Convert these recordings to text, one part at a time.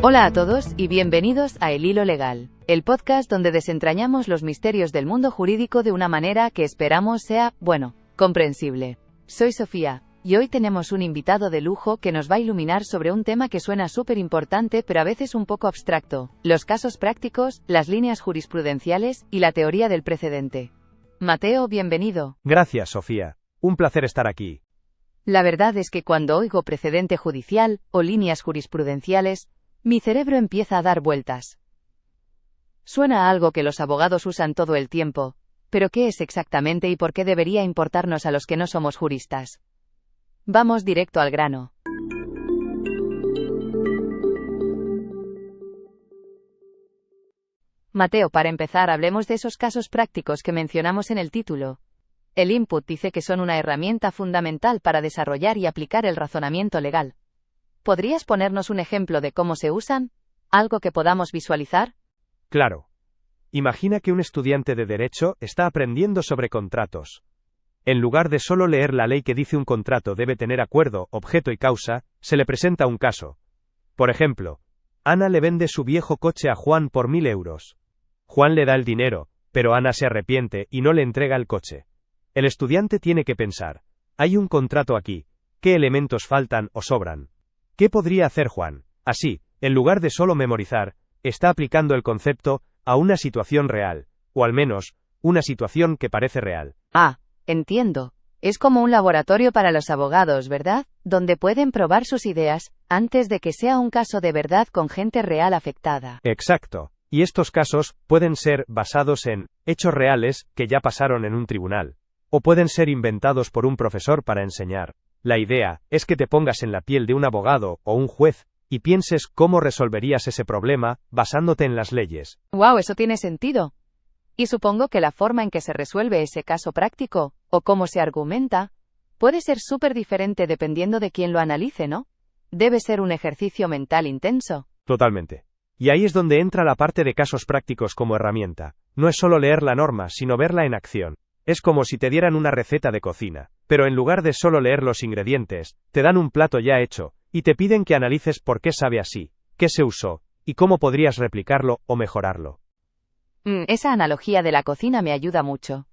Hola a todos y bienvenidos a El Hilo Legal, el podcast donde desentrañamos los misterios del mundo jurídico de una manera que esperamos sea, comprensible. Soy Sofía, y hoy tenemos un invitado de lujo que nos va a iluminar sobre un tema que suena súper importante pero a veces un poco abstracto: los casos prácticos, las líneas jurisprudenciales y la teoría del precedente. Mateo, bienvenido. Gracias, Sofía. Un placer estar aquí. La verdad es que cuando oigo precedente judicial o líneas jurisprudenciales, mi cerebro empieza a dar vueltas. Suena a algo que los abogados usan todo el tiempo, pero ¿qué es exactamente y por qué debería importarnos a los que no somos juristas? Vamos directo al grano. Mateo, para empezar, hablemos de esos casos prácticos que mencionamos en el título. El input dice que son una herramienta fundamental para desarrollar y aplicar el razonamiento legal. ¿Podrías ponernos un ejemplo de cómo se usan? ¿Algo que podamos visualizar? Claro. Imagina que un estudiante de Derecho está aprendiendo sobre contratos. En lugar de solo leer la ley que dice un contrato debe tener acuerdo, objeto y causa, se le presenta un caso. Por ejemplo, Ana le vende su viejo coche a Juan por 1.000 euros. Juan le da el dinero, pero Ana se arrepiente y no le entrega el coche. El estudiante tiene que pensar: hay un contrato aquí, ¿qué elementos faltan o sobran? ¿Qué podría hacer Juan? Así, en lugar de solo memorizar, está aplicando el concepto a una situación real, o al menos, una situación que parece real. Ah, entiendo. Es como un laboratorio para los abogados, ¿verdad? Donde pueden probar sus ideas, antes de que sea un caso de verdad con gente real afectada. Exacto. Y estos casos pueden ser basados en hechos reales que ya pasaron en un tribunal, o pueden ser inventados por un profesor para enseñar. La idea es que te pongas en la piel de un abogado o un juez y pienses cómo resolverías ese problema basándote en las leyes. ¡Wow! Eso tiene sentido. Y supongo que la forma en que se resuelve ese caso práctico, o cómo se argumenta, puede ser súper diferente dependiendo de quién lo analice, ¿no? Debe ser un ejercicio mental intenso. Totalmente. Y ahí es donde entra la parte de casos prácticos como herramienta. No es solo leer la norma, sino verla en acción. Es como si te dieran una receta de cocina, pero en lugar de solo leer los ingredientes, te dan un plato ya hecho, y te piden que analices por qué sabe así, qué se usó, y cómo podrías replicarlo o mejorarlo. Esa analogía de la cocina me ayuda mucho.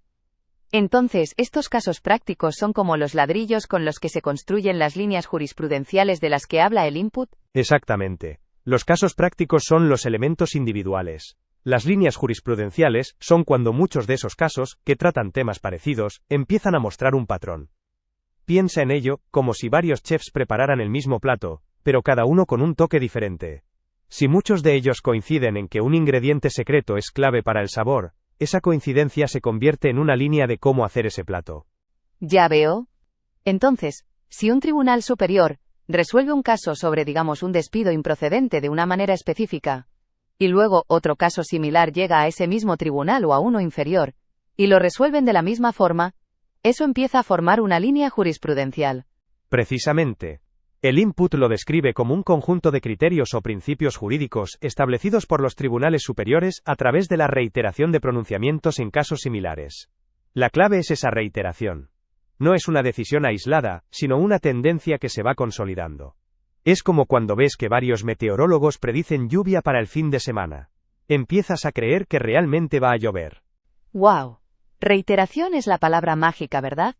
Entonces, estos casos prácticos son como los ladrillos con los que se construyen las líneas jurisprudenciales de las que habla el input. Exactamente. Los casos prácticos son los elementos individuales. Las líneas jurisprudenciales son cuando muchos de esos casos, que tratan temas parecidos, empiezan a mostrar un patrón. Piensa en ello como si varios chefs prepararan el mismo plato, pero cada uno con un toque diferente. Si muchos de ellos coinciden en que un ingrediente secreto es clave para el sabor, esa coincidencia se convierte en una línea de cómo hacer ese plato. Ya veo. Entonces, si un tribunal superior resuelve un caso sobre, un despido improcedente de una manera específica, y luego otro caso similar llega a ese mismo tribunal o a uno inferior, y lo resuelven de la misma forma, eso empieza a formar una línea jurisprudencial. Precisamente. El input lo describe como un conjunto de criterios o principios jurídicos establecidos por los tribunales superiores a través de la reiteración de pronunciamientos en casos similares. La clave es esa reiteración. No es una decisión aislada, sino una tendencia que se va consolidando. Es como cuando ves que varios meteorólogos predicen lluvia para el fin de semana. Empiezas a creer que realmente va a llover. ¡Wow! Reiteración es la palabra mágica, ¿verdad?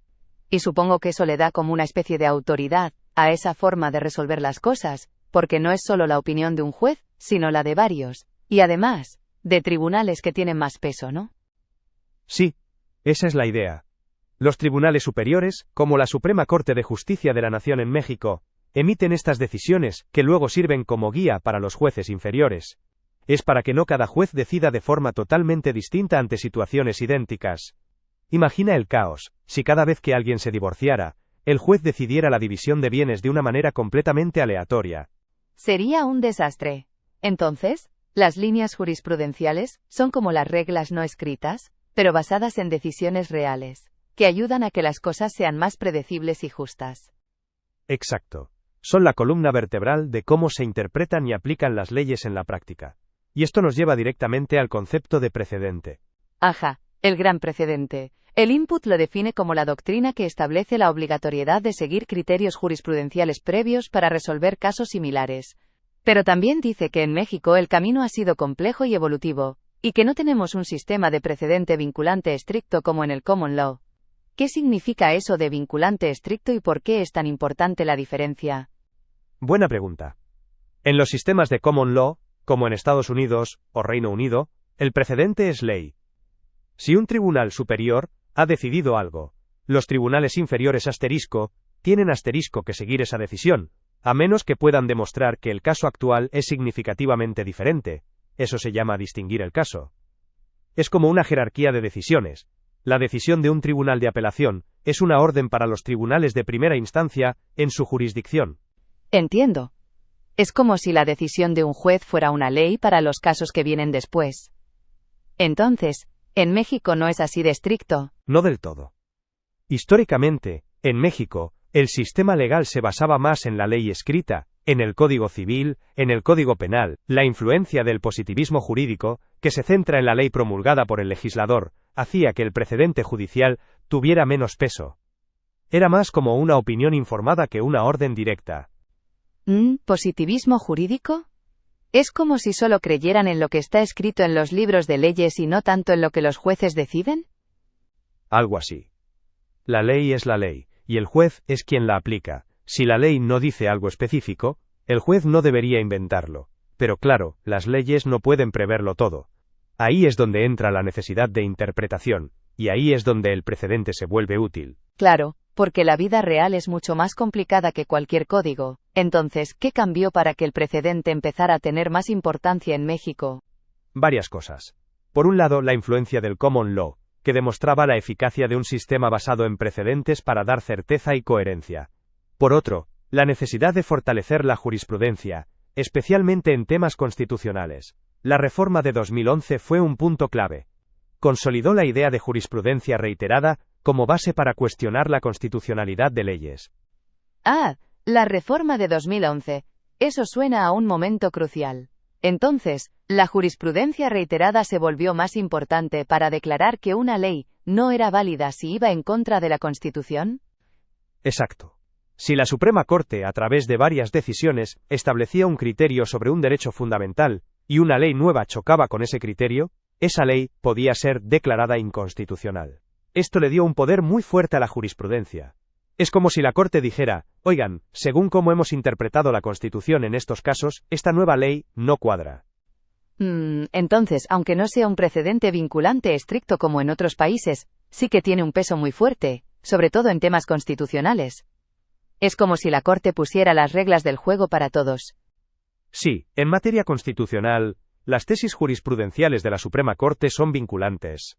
Y supongo que eso le da como una especie de autoridad a esa forma de resolver las cosas, porque no es solo la opinión de un juez, sino la de varios, y además, de tribunales que tienen más peso, ¿no? Sí, esa es la idea. Los tribunales superiores, como la Suprema Corte de Justicia de la Nación en México, emiten estas decisiones, que luego sirven como guía para los jueces inferiores. Es para que no cada juez decida de forma totalmente distinta ante situaciones idénticas. Imagina el caos, si cada vez que alguien se divorciara, el juez decidiera la división de bienes de una manera completamente aleatoria. Sería un desastre. Entonces, las líneas jurisprudenciales son como las reglas no escritas, pero basadas en decisiones reales, que ayudan a que las cosas sean más predecibles y justas. Exacto. Son la columna vertebral de cómo se interpretan y aplican las leyes en la práctica. Y esto nos lleva directamente al concepto de precedente. Ajá, el gran precedente. El input lo define como la doctrina que establece la obligatoriedad de seguir criterios jurisprudenciales previos para resolver casos similares. Pero también dice que en México el camino ha sido complejo y evolutivo, y que no tenemos un sistema de precedente vinculante estricto como en el common law. ¿Qué significa eso de vinculante estricto y por qué es tan importante la diferencia? Buena pregunta. En los sistemas de common law, como en Estados Unidos o Reino Unido, el precedente es ley. Si un tribunal superior ha decidido algo, los tribunales inferiores tienen que seguir esa decisión, a menos que puedan demostrar que el caso actual es significativamente diferente. Eso se llama distinguir el caso. Es como una jerarquía de decisiones. La decisión de un tribunal de apelación es una orden para los tribunales de primera instancia en su jurisdicción. Entiendo. Es como si la decisión de un juez fuera una ley para los casos que vienen después. Entonces, en México no es así de estricto. No del todo. Históricamente, en México, el sistema legal se basaba más en la ley escrita, en el Código Civil, en el Código Penal. La influencia del positivismo jurídico, que se centra en la ley promulgada por el legislador, hacía que el precedente judicial tuviera menos peso. Era más como una opinión informada que una orden directa. ¿Positivismo jurídico? Es como si solo creyeran en lo que está escrito en los libros de leyes y no tanto en lo que los jueces deciden. Algo así. La ley es la ley, y el juez es quien la aplica. Si la ley no dice algo específico, el juez no debería inventarlo. Pero claro, las leyes no pueden preverlo todo. Ahí es donde entra la necesidad de interpretación, y ahí es donde el precedente se vuelve útil. Claro, porque la vida real es mucho más complicada que cualquier código. Entonces, ¿qué cambió para que el precedente empezara a tener más importancia en México? Varias cosas. Por un lado, la influencia del common law, que demostraba la eficacia de un sistema basado en precedentes para dar certeza y coherencia. Por otro, la necesidad de fortalecer la jurisprudencia, especialmente en temas constitucionales. La reforma de 2011 fue un punto clave. Consolidó la idea de jurisprudencia reiterada como base para cuestionar la constitucionalidad de leyes. La reforma de 2011. Eso suena a un momento crucial. Entonces, la jurisprudencia reiterada se volvió más importante para declarar que una ley no era válida si iba en contra de la Constitución. Exacto. Si la Suprema Corte, a través de varias decisiones, establecía un criterio sobre un derecho fundamental, y una ley nueva chocaba con ese criterio, esa ley podía ser declarada inconstitucional. Esto le dio un poder muy fuerte a la jurisprudencia. Es como si la Corte dijera, oigan, según cómo hemos interpretado la Constitución en estos casos, esta nueva ley no cuadra. Entonces, aunque no sea un precedente vinculante estricto como en otros países, sí que tiene un peso muy fuerte, sobre todo en temas constitucionales. Es como si la Corte pusiera las reglas del juego para todos. Sí, en materia constitucional, las tesis jurisprudenciales de la Suprema Corte son vinculantes.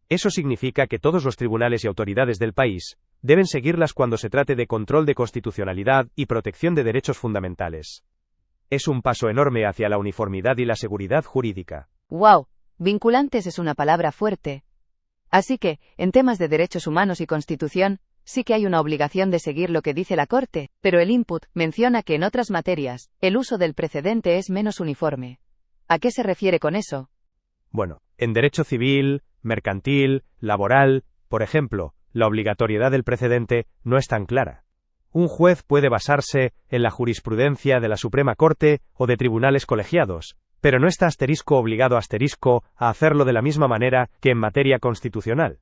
Eso significa que todos los tribunales y autoridades del país deben seguirlas cuando se trate de control de constitucionalidad y protección de derechos fundamentales. Es un paso enorme hacia la uniformidad y la seguridad jurídica. ¡Wow! Vinculantes es una palabra fuerte. Así que, en temas de derechos humanos y constitución, sí que hay una obligación de seguir lo que dice la Corte, pero el input menciona que en otras materias, el uso del precedente es menos uniforme. ¿A qué se refiere con eso? Bueno, en derecho civil, mercantil, laboral, por ejemplo, la obligatoriedad del precedente no es tan clara. Un juez puede basarse en la jurisprudencia de la Suprema Corte o de tribunales colegiados, pero no está obligado a hacerlo de la misma manera que en materia constitucional.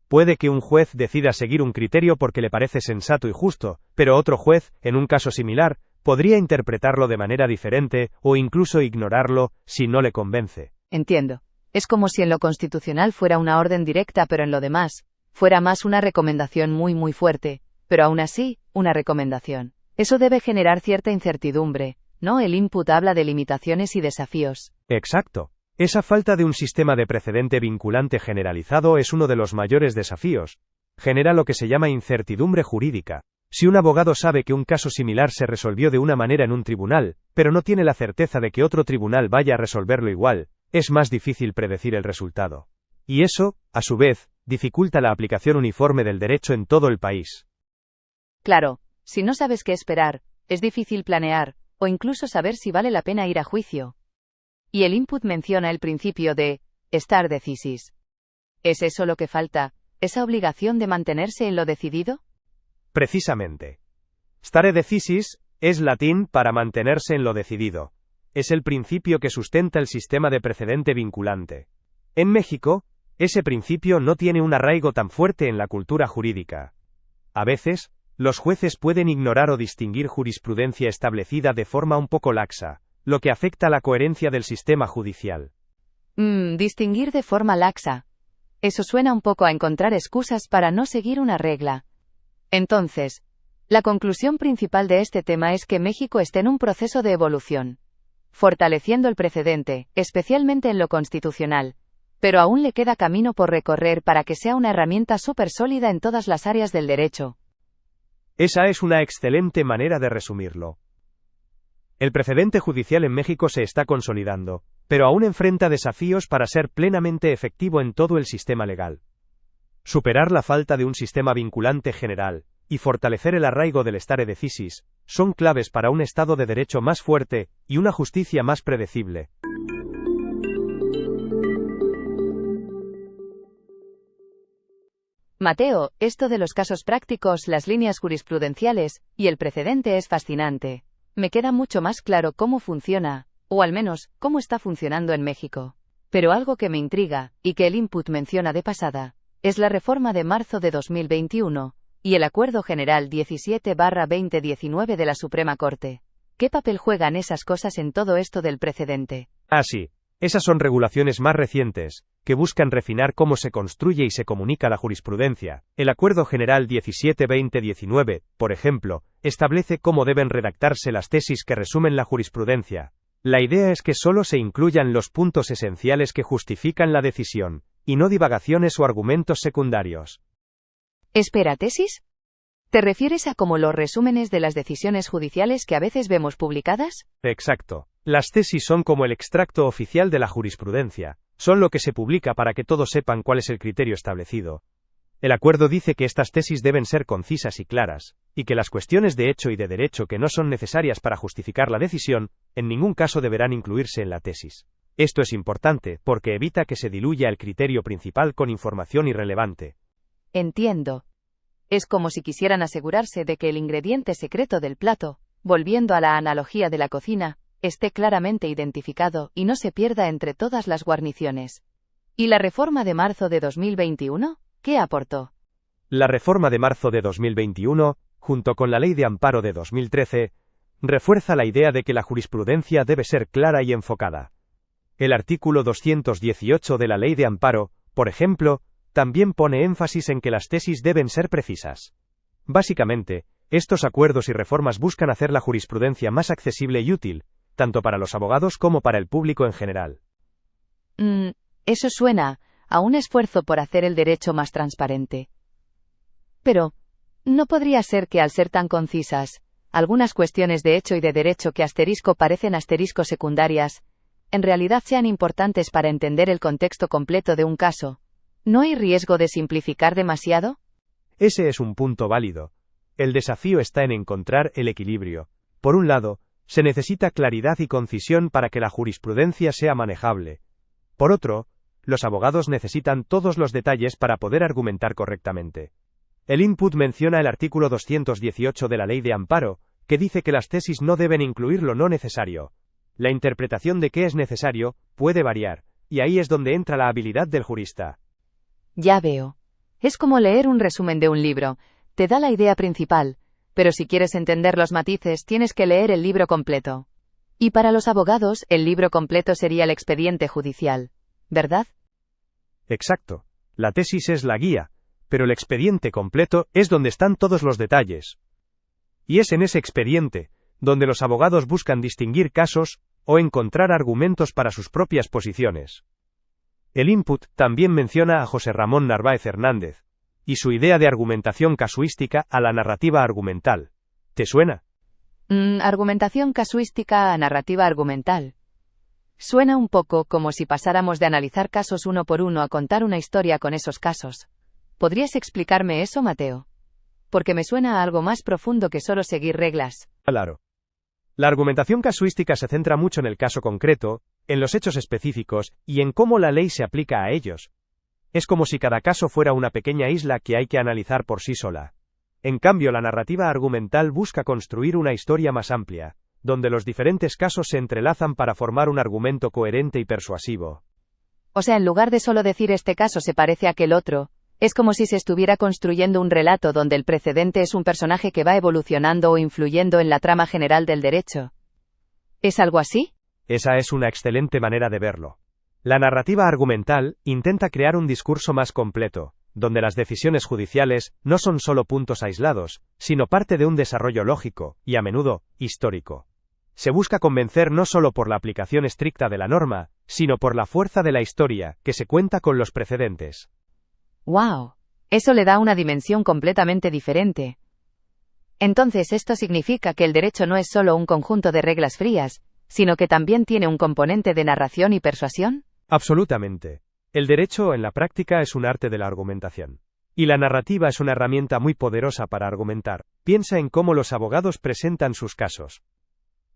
Puede que un juez decida seguir un criterio porque le parece sensato y justo, pero otro juez, en un caso similar, podría interpretarlo de manera diferente o incluso ignorarlo si no le convence. Entiendo. Es como si en lo constitucional fuera una orden directa, pero en lo demás, fuera más una recomendación muy fuerte, pero aún así, una recomendación. Eso debe generar cierta incertidumbre, ¿no? El input habla de limitaciones y desafíos. Exacto. Esa falta de un sistema de precedente vinculante generalizado es uno de los mayores desafíos. Genera lo que se llama incertidumbre jurídica. Si un abogado sabe que un caso similar se resolvió de una manera en un tribunal, pero no tiene la certeza de que otro tribunal vaya a resolverlo igual, es más difícil predecir el resultado. Y eso, a su vez, dificulta la aplicación uniforme del derecho en todo el país. Claro, si no sabes qué esperar, es difícil planear, o incluso saber si vale la pena ir a juicio. Y el input menciona el principio de stare decisis. ¿Es eso lo que falta, esa obligación de mantenerse en lo decidido? Precisamente. Stare decisis Es latín para mantenerse en lo decidido. Es el principio que sustenta el sistema de precedente vinculante. En México, ese principio no tiene un arraigo tan fuerte en la cultura jurídica. A veces, los jueces pueden ignorar o distinguir jurisprudencia establecida de forma un poco laxa, lo que afecta la coherencia del sistema judicial. Distinguir de forma laxa. Eso suena un poco a encontrar excusas para no seguir una regla. Entonces, la conclusión principal de este tema es que México está en un proceso de evolución, fortaleciendo el precedente, especialmente en lo constitucional, pero aún le queda camino por recorrer para que sea una herramienta súper sólida en todas las áreas del derecho. Esa es una excelente manera de resumirlo. El precedente judicial en México se está consolidando, pero aún enfrenta desafíos para ser plenamente efectivo en todo el sistema legal. Superar la falta de un sistema vinculante general, y fortalecer el arraigo del stare decisis, son claves para un Estado de Derecho más fuerte, y una justicia más predecible. Mateo, esto de los casos prácticos, las líneas jurisprudenciales, y el precedente es fascinante. Me queda mucho más claro cómo funciona, o al menos, cómo está funcionando en México. Pero algo que me intriga, y que el input menciona de pasada, es la reforma de marzo de 2021, y el Acuerdo General 17/2019 de la Suprema Corte. ¿Qué papel juegan esas cosas en todo esto del precedente? Sí. Esas son regulaciones más recientes, que buscan refinar cómo se construye y se comunica la jurisprudencia. El Acuerdo General 17/2019, por ejemplo, establece cómo deben redactarse las tesis que resumen la jurisprudencia. La idea es que solo se incluyan los puntos esenciales que justifican la decisión, y no divagaciones o argumentos secundarios. Espera, ¿tesis? ¿Te refieres a como los resúmenes de las decisiones judiciales que a veces vemos publicadas? Exacto. Las tesis son como el extracto oficial de la jurisprudencia, son lo que se publica para que todos sepan cuál es el criterio establecido. El acuerdo dice que estas tesis deben ser concisas y claras, y que las cuestiones de hecho y de derecho que no son necesarias para justificar la decisión, en ningún caso deberán incluirse en la tesis. Esto es importante, porque evita que se diluya el criterio principal con información irrelevante. Entiendo. Es como si quisieran asegurarse de que el ingrediente secreto del plato, volviendo a la analogía de la cocina, esté claramente identificado y no se pierda entre todas las guarniciones. ¿Y la reforma de marzo de 2021? ¿Qué aportó? La reforma de marzo de 2021, junto con la Ley de Amparo de 2013, refuerza la idea de que la jurisprudencia debe ser clara y enfocada. El artículo 218 de la Ley de Amparo, por ejemplo, también pone énfasis en que las tesis deben ser precisas. Básicamente, estos acuerdos y reformas buscan hacer la jurisprudencia más accesible y útil, tanto para los abogados como para el público en general. Eso suena a un esfuerzo por hacer el derecho más transparente. Pero, ¿no podría ser que al ser tan concisas, algunas cuestiones de hecho y de derecho que asterisco parecen asterisco secundarias, en realidad sean importantes para entender el contexto completo de un caso? ¿No hay riesgo de simplificar demasiado? Ese es un punto válido. El desafío está en encontrar el equilibrio. Por un lado, se necesita claridad y concisión para que la jurisprudencia sea manejable. Por otro, los abogados necesitan todos los detalles para poder argumentar correctamente. El input menciona el artículo 218 de la Ley de Amparo, que dice que las tesis no deben incluir lo no necesario. La interpretación de qué es necesario puede variar, y ahí es donde entra la habilidad del jurista. Ya veo. Es como leer un resumen de un libro, te da la idea principal, pero si quieres entender los matices tienes que leer el libro completo. Y para los abogados, el libro completo sería el expediente judicial, ¿verdad? Exacto. La tesis es la guía, pero el expediente completo es donde están todos los detalles. Y es en ese expediente, donde los abogados buscan distinguir casos, o encontrar argumentos para sus propias posiciones. El input también menciona a José Ramón Narváez Hernández, y su idea de argumentación casuística a la narrativa argumental. ¿Te suena? Argumentación casuística a narrativa argumental. Suena un poco como si pasáramos de analizar casos uno por uno a contar una historia con esos casos. ¿Podrías explicarme eso, Mateo? Porque me suena a algo más profundo que solo seguir reglas. Claro. La argumentación casuística se centra mucho en el caso concreto, en los hechos específicos, y en cómo la ley se aplica a ellos. Es como si cada caso fuera una pequeña isla que hay que analizar por sí sola. En cambio, la narrativa argumental busca construir una historia más amplia, donde los diferentes casos se entrelazan para formar un argumento coherente y persuasivo. O sea, en lugar de solo decir este caso se parece a aquel otro, es como si se estuviera construyendo un relato donde el precedente es un personaje que va evolucionando o influyendo en la trama general del derecho. ¿Es algo así? Esa es una excelente manera de verlo. La narrativa argumental intenta crear un discurso más completo, donde las decisiones judiciales no son solo puntos aislados, sino parte de un desarrollo lógico, y a menudo, histórico. Se busca convencer no solo por la aplicación estricta de la norma, sino por la fuerza de la historia, que se cuenta con los precedentes. ¡Wow! Eso le da una dimensión completamente diferente. Entonces, esto significa que el derecho no es solo un conjunto de reglas frías, sino que también tiene un componente de narración y persuasión. Absolutamente. El derecho, en la práctica, es un arte de la argumentación. Y la narrativa es una herramienta muy poderosa para argumentar. Piensa en cómo los abogados presentan sus casos.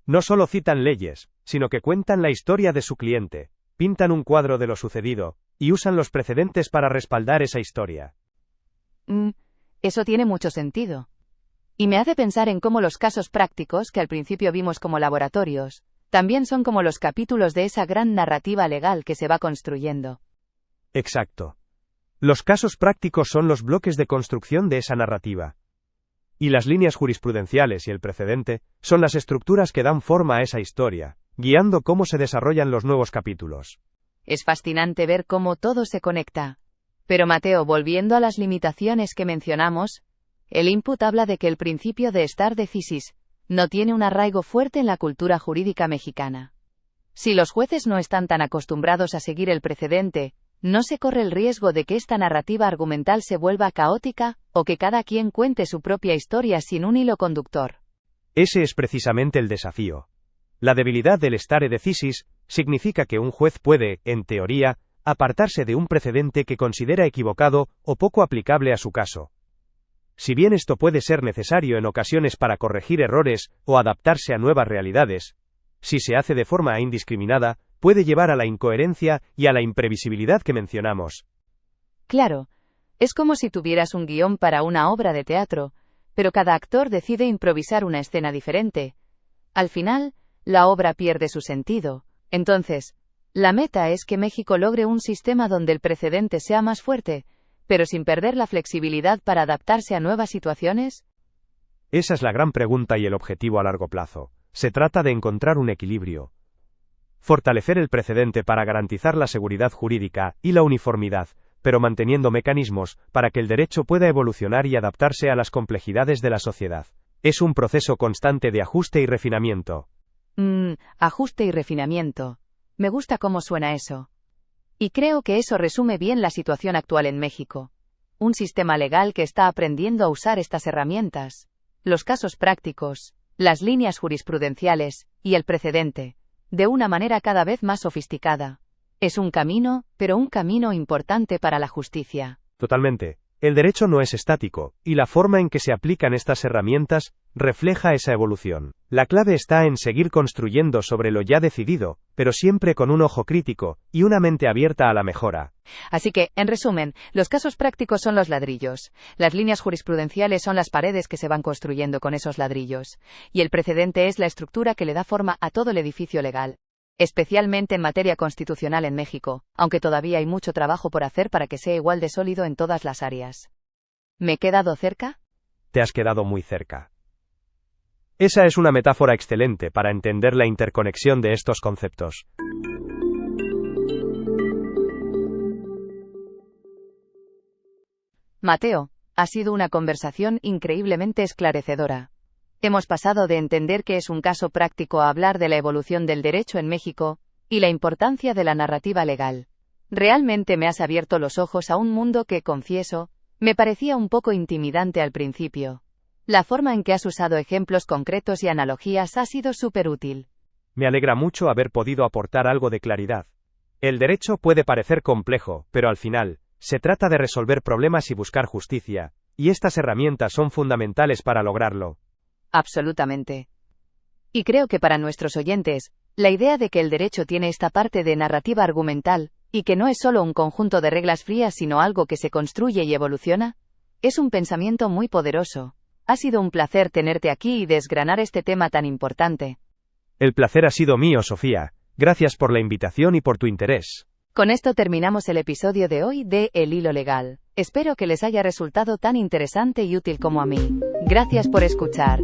No solo citan leyes, sino que cuentan la historia de su cliente, pintan un cuadro de lo sucedido, y usan los precedentes para respaldar esa historia. Eso tiene mucho sentido. Y me hace pensar en cómo los casos prácticos, que al principio vimos como laboratorios, también son como los capítulos de esa gran narrativa legal que se va construyendo. Exacto. Los casos prácticos son los bloques de construcción de esa narrativa. Y las líneas jurisprudenciales y el precedente son las estructuras que dan forma a esa historia, guiando cómo se desarrollan los nuevos capítulos. Es fascinante ver cómo todo se conecta. Pero Mateo, volviendo a las limitaciones que mencionamos, el input habla de que el principio de stare decisis no tiene un arraigo fuerte en la cultura jurídica mexicana. Si los jueces no están tan acostumbrados a seguir el precedente, ¿no se corre el riesgo de que esta narrativa argumental se vuelva caótica, o que cada quien cuente su propia historia sin un hilo conductor? Ese es precisamente el desafío. La debilidad del stare decisis significa que un juez puede, en teoría, apartarse de un precedente que considera equivocado o poco aplicable a su caso. Si bien esto puede ser necesario en ocasiones para corregir errores o adaptarse a nuevas realidades, si se hace de forma indiscriminada, puede llevar a la incoherencia y a la imprevisibilidad que mencionamos. Claro, es como si tuvieras un guión para una obra de teatro, pero cada actor decide improvisar una escena diferente. Al final, la obra pierde su sentido. Entonces, la meta es que México logre un sistema donde el precedente sea más fuerte, pero sin perder la flexibilidad para adaptarse a nuevas situaciones. Esa es la gran pregunta y el objetivo a largo plazo. Se trata de encontrar un equilibrio. Fortalecer el precedente para garantizar la seguridad jurídica y la uniformidad, pero manteniendo mecanismos para que el derecho pueda evolucionar y adaptarse a las complejidades de la sociedad. Es un proceso constante de ajuste y refinamiento. Ajuste y refinamiento. Me gusta cómo suena eso. Y creo que eso resume bien la situación actual en México. Un sistema legal que está aprendiendo a usar estas herramientas. Los casos prácticos, las líneas jurisprudenciales, y el precedente, de una manera cada vez más sofisticada. Es un camino, pero un camino importante para la justicia. Totalmente. El derecho no es estático, y la forma en que se aplican estas herramientas refleja esa evolución. La clave está en seguir construyendo sobre lo ya decidido, pero siempre con un ojo crítico y una mente abierta a la mejora. Así que, en resumen, los casos prácticos son los ladrillos, las líneas jurisprudenciales son las paredes que se van construyendo con esos ladrillos, y el precedente es la estructura que le da forma a todo el edificio legal. Especialmente en materia constitucional en México, aunque todavía hay mucho trabajo por hacer para que sea igual de sólido en todas las áreas. ¿Me he quedado cerca? Te has quedado muy cerca. Esa es una metáfora excelente para entender la interconexión de estos conceptos. Mateo, ha sido una conversación increíblemente esclarecedora. Hemos pasado de entender qué es un caso práctico a hablar de la evolución del derecho en México, y la importancia de la narrativa legal. Realmente me has abierto los ojos a un mundo que, confieso, me parecía un poco intimidante al principio. La forma en que has usado ejemplos concretos y analogías ha sido súper útil. Me alegra mucho haber podido aportar algo de claridad. El derecho puede parecer complejo, pero al final, se trata de resolver problemas y buscar justicia, y estas herramientas son fundamentales para lograrlo. Absolutamente. Y creo que para nuestros oyentes, la idea de que el derecho tiene esta parte de narrativa argumental, y que no es solo un conjunto de reglas frías sino algo que se construye y evoluciona, Es un pensamiento muy poderoso. Ha sido un placer tenerte aquí y desgranar este tema tan importante. El placer ha sido mío, Sofía. Gracias por la invitación y por tu interés. Con esto terminamos el episodio de hoy de El Hilo Legal. Espero que les haya resultado tan interesante y útil como a mí. Gracias por escuchar.